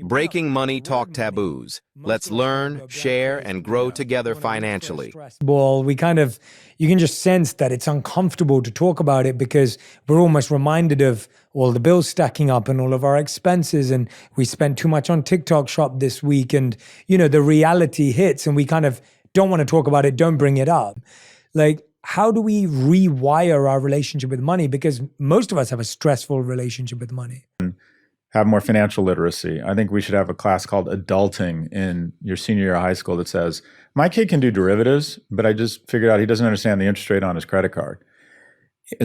Breaking money talk taboos. Let's learn, share, and grow together financially. Well, you can just sense that it's uncomfortable to talk about it because we're almost reminded of all the bills stacking up and all of our expenses. And we spent too much on TikTok shop this week. And, the reality hits and we kind of don't want to talk about it, don't bring it up. Like, how do we rewire our relationship with money? Because most of us have a stressful relationship with money. Have more financial literacy. I think we should have a class called adulting in your senior year of high school that says, my kid can do derivatives, but I just figured out he doesn't understand the interest rate on his credit card.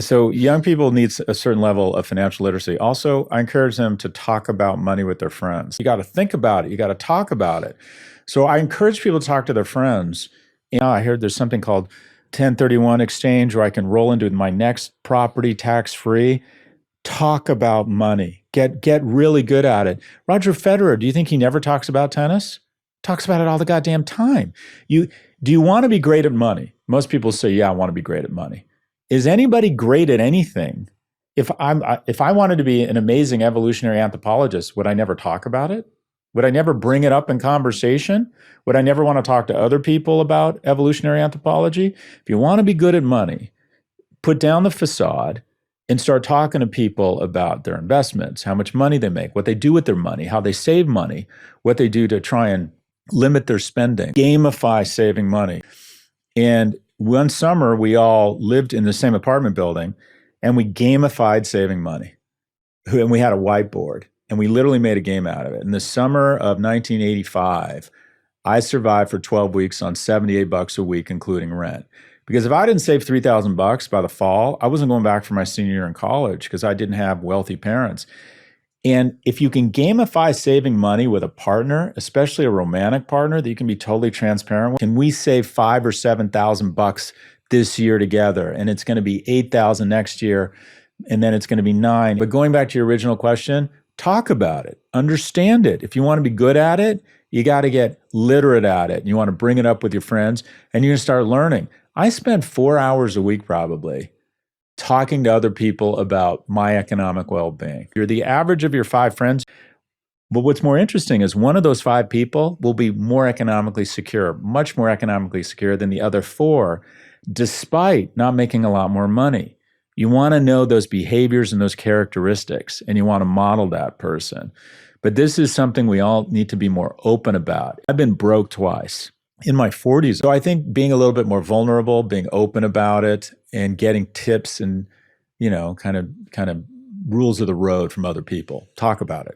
So young people need a certain level of financial literacy. Also, I encourage them to talk about money with their friends. You got to think about it. You got to talk about it. So I encourage people to talk to their friends. I heard there's something called 1031 exchange where I can roll into my next property tax-free. Talk about money. Get really good at it. Roger Federer, do you think he never talks about tennis? Talks about it all the goddamn time. Do you want to be great at money? Most people say, yeah, I want to be great at money. Is anybody great at anything? If I wanted to be an amazing evolutionary anthropologist, would I never talk about it? Would I never bring it up in conversation? Would I never want to talk to other people about evolutionary anthropology? If you want to be good at money, put down the facade and start talking to people about their investments, how much money they make, what they do with their money, how they save money, what they do to try and limit their spending, gamify saving money. And one summer, we all lived in the same apartment building and we gamified saving money. And we had a whiteboard and we literally made a game out of it. In the summer of 1985, I survived for 12 weeks on $78 a week, including rent. Because if I didn't save $3,000 by the fall, I wasn't going back for my senior year in college because I didn't have wealthy parents. And if you can gamify saving money with a partner, especially a romantic partner that you can be totally transparent with, can we save $5,000 or $7,000 this year together? And it's going to be $8,000 next year, and then it's going to be $9,000. But going back to your original question, talk about it, understand it. If you want to be good at it, you got to get literate at it. And you want to bring it up with your friends, and you're going to start learning. I spend 4 hours a week probably talking to other people about my economic well-being. You're the average of your 5 friends. But what's more interesting is one of those 5 people will be more economically secure, much more economically secure than the other 4, despite not making a lot more money. You want to know those behaviors and those characteristics, and you want to model that person. But this is something we all need to be more open about. I've been broke twice in my 40s. So I think being a little bit more vulnerable, being open about it, and getting tips and, kind of rules of the road from other people. Talk about it.